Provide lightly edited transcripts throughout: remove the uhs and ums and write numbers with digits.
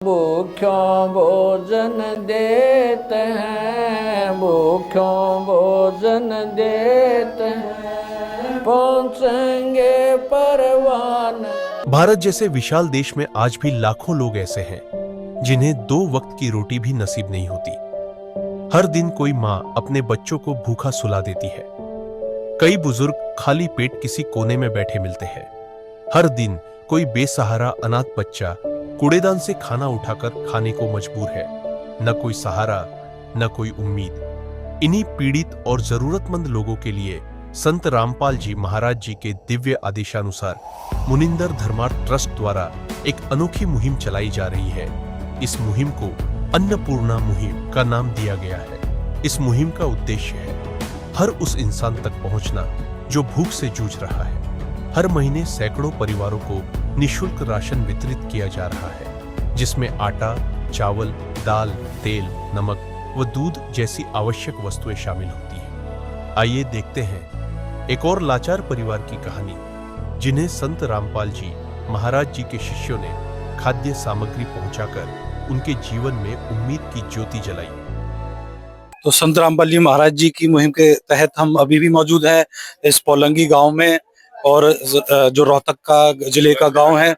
भूख्यों भोजन देते हैं, भूख्यों भोजन देते हैं, पहुंचेंगे परवान। भारत जैसे विशाल देश में आज भी लाखों लोग ऐसे हैं जिन्हें 2 वक्त की रोटी भी नसीब नहीं होती। हर दिन कोई माँ अपने बच्चों को भूखा सुला देती है। कई बुजुर्ग खाली पेट किसी कोने में बैठे मिलते हैं। हर दिन कोई बेसहारा अनाथ बच्चा कूड़ेदान से खाना उठाकर खाने को मजबूर है। न कोई सहारा, न कोई उम्मीद। इन्हीं पीड़ित और जरूरतमंद लोगों के लिए संत रामपाल जी महाराज जी के दिव्य आदेशानुसार मुनिंदर धर्मार्थ ट्रस्ट द्वारा एक अनोखी मुहिम चलाई जा रही है। इस मुहिम को अन्नपूर्णा मुहिम का नाम दिया गया है। इस मुहिम का उद्देश्य है हर उस इंसान तक पहुंचना जो भूख से जूझ रहा है। हर महीने सैकड़ों परिवारों को निःशुल्क राशन वितरित किया जा रहा है, जिसमें आटा, चावल, दाल, तेल, नमक व दूध जैसी आवश्यक वस्तुएं शामिल होती हैं। आइए देखते हैं एक और लाचार परिवार की कहानी, जिन्हें संत रामपाल जी महाराज जी के शिष्यों ने खाद्य सामग्री पहुंचाकर उनके जीवन में उम्मीद की ज्योति जलाई। तो संत रामपाल जी महाराज जी की मुहिम के तहत हम अभी भी मौजूद हैं इस पोलंगी गांव में, और जो रोहतक का जिले का गांव है।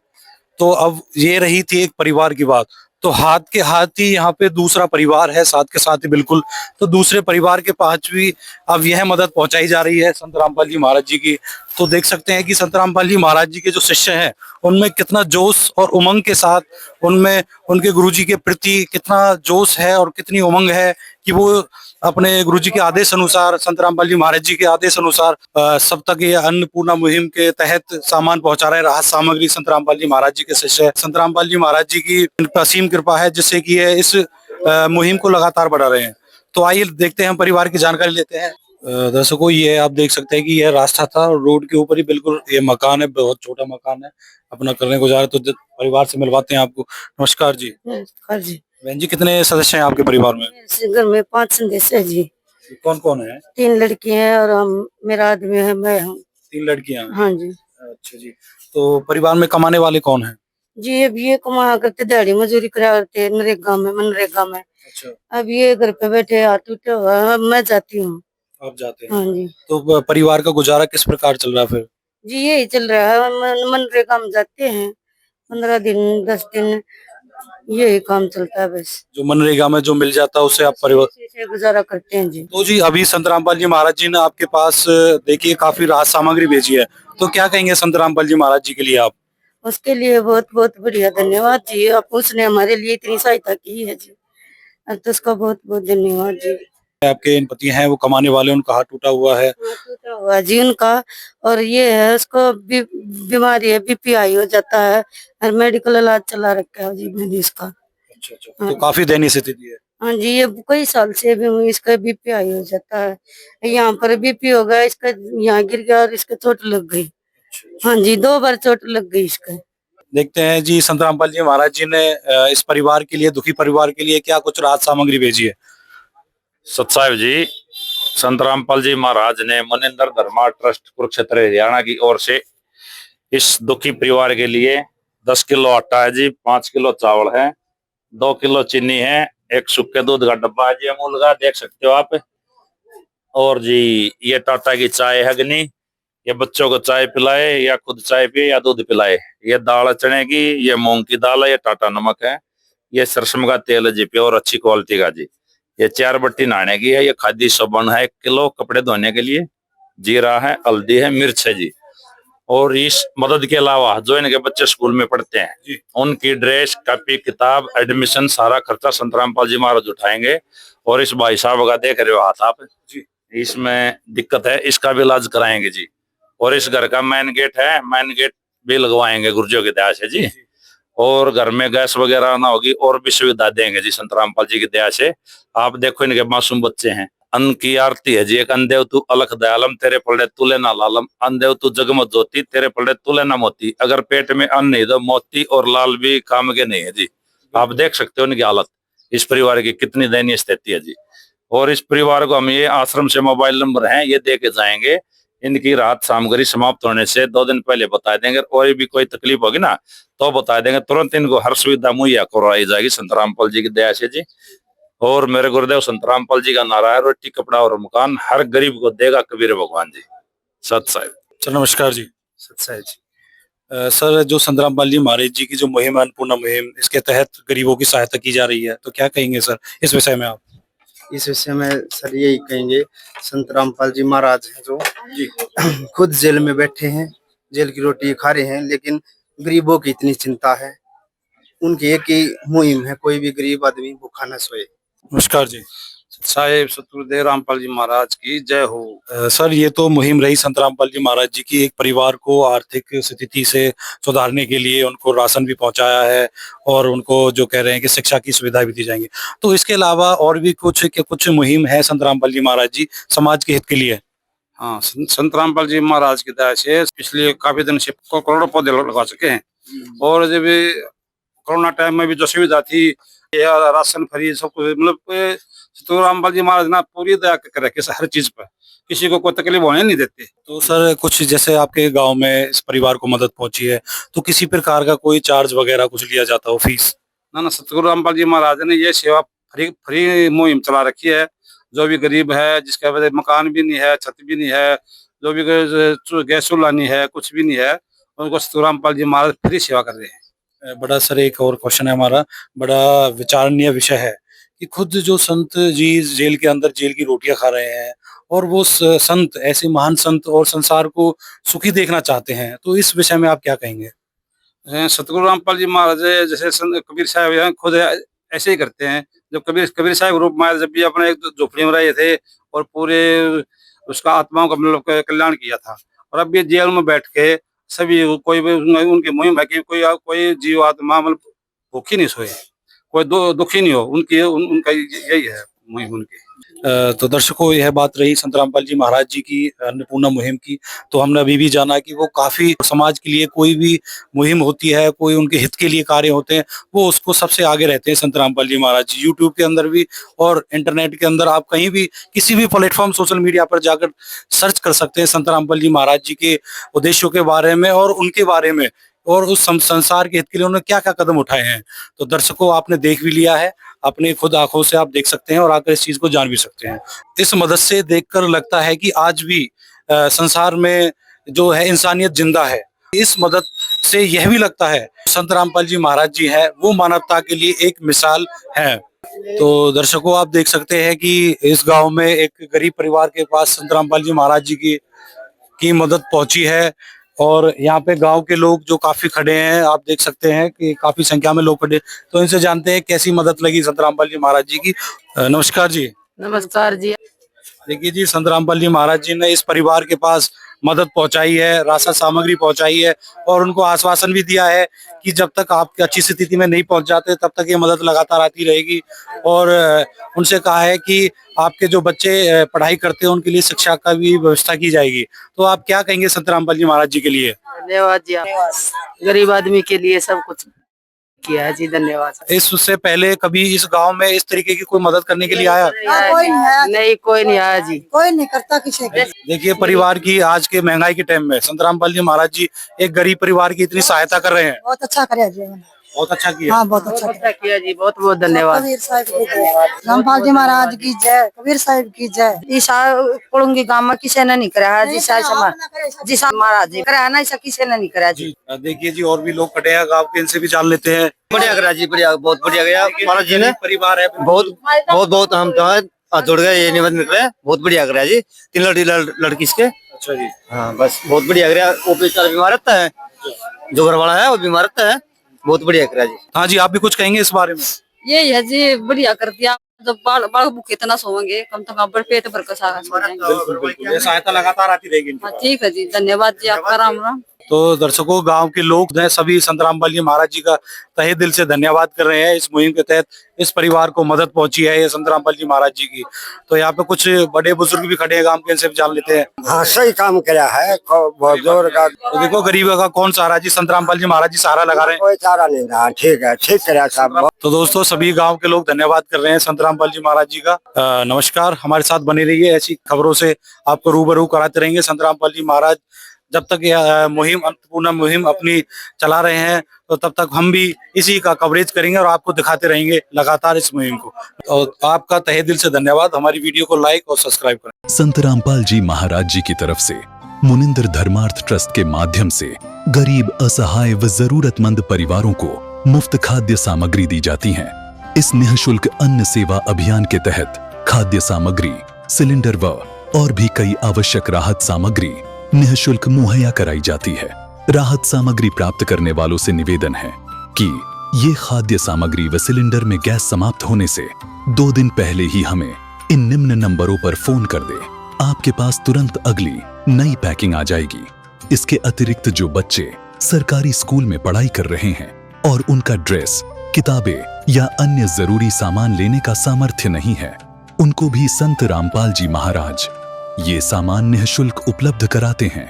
तो अब ये रही थी एक परिवार की बात, तो हाथ के हाथ ही यहाँ पे दूसरा परिवार है, साथ के साथ ही बिल्कुल। तो दूसरे परिवार के पास भी अब यह मदद पहुंचाई जा रही है संत रामपाल जी महाराज जी की। तो देख सकते हैं कि संत रामपाल जी महाराज जी के जो शिष्य हैं उनमें कितना जोश और उमंग के साथ, उनमें उनके गुरुजी के प्रति कितना जोश है और कितनी उमंग है कि वो अपने गुरुजी के आदेश अनुसार, संत रामपाल जी महाराज जी के आदेश अनुसार सब तक ये अन्नपूर्णा मुहिम के तहत सामान पहुंचा रहे हैं, राहत सामग्री। संत रामपाल जी महाराज जी के शिष्य संत रामपाल जी महाराज जी की असीम कृपा है, जिससे कि ये इस मुहिम को लगातार बढ़ा रहे हैं। तो आइए देखते हैं, परिवार की जानकारी लेते हैं। दर्शकों, ये आप देख सकते हैं कि यह रास्ता था, रोड के ऊपर ही बिल्कुल ये मकान है, बहुत छोटा मकान है। अपना करने को जा रहे, तो परिवार से मिलवाते हैं आपको। नमस्कार जी। नमस्कार जी। बहन जी, कितने सदस्य हैं आपके परिवार में? घर में 5 सदस्य है जी। कौन कौन है? 3 लड़की हैं और हम, मेरा आदमी है, मैं हूँ। 3 लड़कियां हैं? हाँ जी। अच्छा जी। तो परिवार में कमाने वाले कौन हैं? जी अब ये कमा करते, दिहाड़ी मजदूरी करा करते नरेगा में, मनरेगा में। अच्छा। अब ये घर पे बैठे, हाथ टूटा हुआ है, मैं जाती हूँ। आप जाते हैं? हाँ जी। तो परिवार का गुजारा किस प्रकार चल रहा है फिर? जी यही चल रहा है, मनरेगा में जाते हैं, 15 दिन 10 दिन यही काम चलता है बस। जो मनरेगा में जो मिल जाता है उससे आप परिवार से गुजारा करते हैं जी। तो जी, अभी संत रामपाल जी महाराज जी ने आपके पास देखिए काफी राहत सामग्री भेजी है, तो क्या कहेंगे संत रामपाल जी महाराज जी के लिए आप? उसके लिए बहुत बहुत बढ़िया धन्यवाद जी। आप उसने हमारे लिए इतनी सहायता की है जी, अब तो उसका बहुत बहुत धन्यवाद जी। आपके पति हैं वो कमाने वाले, उनका हाथ टूटा हुआ है? टूटा हुआ जी उनका, और ये है उसको बीमारी है, बीपी हाई हो जाता है, और मेडिकल इलाज चला रखा है जी मैंने इसका। अच्छा अच्छा। तो काफी दयनीय स्थिति है। हाँ जी, ये कई साल से भी इसका बीपी हाई हो जाता है। यहाँ पर बीपी हो गया इसका, यहाँ गिर गया और इसका चोट लग गई। हाँ जी, 2 बार चोट लग गई इसका। देखते हैं जी, संत रामपाल जी महाराज जी ने इस परिवार के लिए, दुखी परिवार के लिए क्या कुछ राहत सामग्री भेजी है। सतसाहिब जी, संत रामपाल जी महाराज ने मुनिंदर धर्मार्थ ट्रस्ट कुरुक्षेत्र हरियाणा की ओर से इस दुखी परिवार के लिए 10 किलो आटा है जी, 5 किलो चावल है, 2 किलो चीनी है, एक सूखे दूध का डब्बा है जी अमूल का, देख सकते हो आप। और जी ये टाटा की चाय है गनी, ये बच्चों को चाय पिलाए या खुद चाय पिए या दूध पिलाए। ये दाल चने की, ये मूंग की दाल है, ये टाटा नमक है, ये सरसों का तेल है जी, प्योर अच्छी क्वालिटी का जी। ये 4 बट्टी नहाने की है, ये खादी साबुन है 1 किलो कपड़े धोने के लिए, जीरा है, हल्दी है, मिर्च है जी। और इस मदद के अलावा जो इनके बच्चे स्कूल में पढ़ते हैं उनकी ड्रेस, कॉपी, किताब, एडमिशन, सारा खर्चा संत रामपाल जी महाराज उठाएंगे। और इस भाई साहब का देख रहे हो हाथ आप जी, इसमें दिक्कत है, इसका भी इलाज कराएंगे जी। और इस घर का मेन गेट है, मेन गेट भी लगवाएंगे गुरुजियों की दया से जी। और घर में गैस वगैरह ना होगी और भी सुविधा देंगे जी संत रामपाल जी की दया से। आप देखो इनके मासूम बच्चे हैं। अन्न की आरती है जी, एक अंदेव तू अलख दयालम, तेरे पलड़े तुले ना लालम, अंदेव तू जगमत ज्योति, तेरे पलड़े तुले ना मोती। अगर पेट में अन्न नहीं तो मोती और लाल भी काम के नहीं है जी। आप देख सकते हो इनकी हालत, इस परिवार की कितनी दयनीय स्थिति है जी। और इस परिवार को हम ये आश्रम से मोबाइल नंबर है ये दे के जाएंगे इनकी राहत सामग्री समाप्त होने से 2 दिन पहले बता देंगे। और भी कोई तकलीफ होगी ना तो बता देंगे, तुरंत इनको हर सुविधा मुहैया करवाई जाएगी संत रामपाल जी की दया से जी। और मेरे गुरुदेव संत रामपाल जी का नारा है, रोटी कपड़ा और मकान हर गरीब को देगा कबीर भगवान जी। सत साहिब। सर नमस्कार जी। सत जी। सर जो संत रामपाल जी महाराज जी की जो मुहिम है, अन्नपूर्णा मुहिम, इसके तहत गरीबों की सहायता की जा रही है, तो क्या कहेंगे सर इस विषय में आप? इस विषय में सर यही कहेंगे, संत रामपाल जी महाराज हैं जो जी खुद जेल में बैठे हैं, जेल की रोटी खा रहे हैं, लेकिन गरीबों की इतनी चिंता है। उनकी एक ही मुहिम है, कोई भी गरीब आदमी भूखा न सोए। नमस्कार जी। साहेब सतगुरुदेव रामपाल जी महाराज की जय हो। सर ये तो मुहिम रही संत रामपाल जी महाराज जी की, एक परिवार को आर्थिक स्थिति से सुधारने के लिए उनको राशन भी पहुंचाया है और उनको जो कह रहे हैं कि शिक्षा की सुविधा भी दी जाएंगी। तो इसके अलावा और भी कुछ मुहिम है संत रामपाल जी महाराज जी समाज के हित के लिए? हाँ, संत रामपाल जी महाराज की दया से पिछले काफी दिन से करोड़ों पौधे लगा चुके हैं। और जब कोरोना टाइम में भी जो सुविधा थी, राशन फ्री सब कुछ, मतलब तो रामपाल जी महाराज ना पूरी दया कर रखे हर चीज पर, किसी को कोई तकलीफ होने नहीं देते। तो सर कुछ जैसे आपके गांव में इस परिवार को मदद पहुंची है, तो किसी प्रकार का कोई चार्ज वगैरह कुछ लिया जाता हो, फीस? ना सतगुरु रामपाल जी महाराज ने ये सेवा फ्री मुहिम चला रखी है। जो भी गरीब है, जिसका वजह मकान भी नहीं है, छत भी नहीं है, जो भी गैस चूल्हा नहीं है, कुछ भी नहीं है, उनको सतगुरु रामपाल जी महाराज फ्री सेवा कर रहे हैं। बड़ा सर एक और क्वेश्चन है हमारा, बड़ा विचारणीय विषय है कि खुद जो संत जी जेल के अंदर जेल की रोटियां खा रहे हैं और वो संत ऐसे महान संत और संसार को सुखी देखना चाहते हैं, तो इस विषय में आप क्या कहेंगे? सतगुरु रामपाल जी महाराज जैसे कबीर साहब हैं, खुद ऐसे ही करते हैं। जब कबीर साहब रूप में जब भी अपने एक झोपड़ी में रहे थे और पूरे उसका आत्माओं का मतलब कल्याण किया था, और अब भी जेल में बैठ के सभी कोई भी उनकी मुहिम है कि कोई जीव आत्मा मतलब भूखी नहीं सोए, कोई दुखी नहीं हो, उनका यही है मुहिम उनकी। तो दर्शकों यह बात रही संत रामपाल जी महाराज जी की अन्नपूर्णा मुहिम की। तो हमने अभी भी जाना कि वो काफी समाज के लिए कोई भी मुहिम होती है, कोई उनके हित के लिए कार्य होते हैं, वो उसको सबसे आगे रहते हैं संत रामपाल जी महाराज जी। यूट्यूब के अंदर भी और इंटरनेट के अंदर आप कहीं भी किसी भी प्लेटफॉर्म सोशल मीडिया पर जाकर सर्च कर सकते हैं संत रामपाल जी महाराज जी के उद्देश्यों के बारे में और उनके बारे में, और उस संसार के हित के लिए उन्होंने क्या क्या कदम उठाए हैं। तो दर्शकों आपने देख भी लिया है, अपनी खुद आंखों से आप देख सकते हैं और आकर इस चीज को जान भी सकते हैं। इस मदद से देखकर लगता है कि आज भी संसार में जो है इंसानियत जिंदा है। इस मदद से यह भी लगता है संत रामपाल जी महाराज जी है वो मानवता के लिए एक मिसाल है। तो दर्शकों आप देख सकते हैं कि इस गांव में एक गरीब परिवार के पास संत रामपाल जी महाराज जी की मदद पहुंची है और यहाँ पे गांव के लोग जो काफी खड़े हैं, आप देख सकते हैं कि काफी संख्या में लोग खड़े। तो इनसे जानते हैं कैसी मदद लगी संत रामपाल जी महाराज जी की। नमस्कार जी। नमस्कार जी। देखिए जी, संत रामपाल जी महाराज जी ने इस परिवार के पास मदद पहुंचाई है, राशन सामग्री पहुंचाई है और उनको आश्वासन भी दिया है कि जब तक आप अच्छी स्थिति में नहीं पहुंच जाते तब तक ये मदद लगातार आती रहेगी। और उनसे कहा है कि आपके जो बच्चे पढ़ाई करते हैं उनके लिए शिक्षा का भी व्यवस्था की जाएगी। तो आप क्या कहेंगे संत रामपाल जी महाराज जी के लिए? धन्यवाद जी, गरीब आदमी के लिए सब कुछ किया है जी, धन्यवाद। इससे पहले कभी इस गांव में इस तरीके की कोई मदद करने के लिए आया? कोई नहीं आया जी, कोई नहीं करता किसी के। देखिए परिवार की आज के महंगाई के टाइम में संत रामपाल जी महाराज जी एक गरीब परिवार की इतनी सहायता कर रहे हैं। बहुत अच्छा करे जी, बहुत अच्छा किया। हाँ बहुत अच्छा किया जी, बहुत बहुत धन्यवाद। कबीर साहब की जय, रामपाल जी महाराज की जय, कबीर साहब की जय। ईसा कुड़ुंगी गांव में किसी ने नहीं करा जी, जी महाराज जी करा ना, ऐसा किसी ने नहीं करा जी। देखिए जी और भी लोग खड़े हैं गाँव के, इनसे भी जान लेते हैं। बढ़िया करा जी, बढ़िया, बहुत बढ़िया गया महाराज जी ने। परिवार है बहुत हम तो जुड़ गए, ये निबंध निकले, बहुत बढ़िया करा जी। 3 लड़की इसके। अच्छा जी। हाँ बस बहुत बढ़िया करा। वो बेचारा बीमार रहता है, जो घर वाला है वो बीमार रहता है, बहुत बढ़िया करा जी। हाँ जी, आप भी कुछ कहेंगे इस बारे में? यही है जी, बढ़िया कर दिया। जब बाल भूखे इतना सोएंगे कम से कम पेट भर कर बिल्कुल, ये सहायता लगातार आती रहेगी। ठीक है जी, धन्यवाद जी आपका। राम राम। तो दर्शकों, गांव के लोग जो है सभी संत रामपाल जी महाराज जी का तहे दिल से धन्यवाद कर रहे हैं। इस मुहिम के तहत इस परिवार को मदद पहुंची है ये संत रामपाल जी महाराज जी की। तो यहाँ पे कुछ बड़े बुजुर्ग भी खड़े हैं गांव के, इनसे भी जान लेते हैं। हाँ, सही काम किया है, बहुत जोर का। तो देखो, गरीब का कौन सहारा जी, संत रामपाल जी महाराज जी सहारा लगा रहे हैं। कोई चारा नहीं रहा। ठीक है, ठीक करा साहब। तो दोस्तों, सभी गांव के लोग धन्यवाद कर रहे हैं संत रामपाल जी महाराज जी का। नमस्कार, हमारे साथ बने रहिए, ऐसी खबरों से आपको रूबरू कराते रहेंगे। संत रामपाल जी महाराज जब तक यह मुहिम, अन्नपूर्णा मुहिम अपनी चला रहे हैं, तो तब तक हम भी इसी का कवरेज करेंगे और आपको दिखाते रहेंगे लगातार इस मुहिम को। और आपका तहे दिल से धन्यवाद। हमारी वीडियो को लाइक और सब्सक्राइब करें। संत रामपाल जी महाराज जी की तरफ से मुनिंदर धर्मार्थ ट्रस्ट के माध्यम से गरीब, असहाय व जरूरतमंद परिवारों को मुफ्त खाद्य सामग्री दी जाती है। इस निःशुल्क अन्न सेवा अभियान के तहत खाद्य सामग्री, सिलेंडर व और भी कई आवश्यक राहत सामग्री निःशुल्क मुहैया कराई जाती है। राहत सामग्री प्राप्त करने वालों से निवेदन है कि ये खाद्य सामग्री व सिलेंडर में गैस समाप्त होने से 2 दिन पहले ही हमें इन निम्न नंबरों पर फोन कर दे। आपके पास तुरंत अगली नई पैकिंग आ जाएगी। इसके अतिरिक्त जो बच्चे सरकारी स्कूल में पढ़ाई कर रहे हैं और उनका ड्रेस, किताबें या अन्य जरूरी सामान लेने का सामर्थ्य नहीं है, उनको भी संत रामपाल जी महाराज ये सामान निःशुल्क उपलब्ध कराते हैं।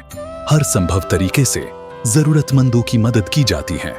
हर संभव तरीके से जरूरतमंदों की मदद की जाती है।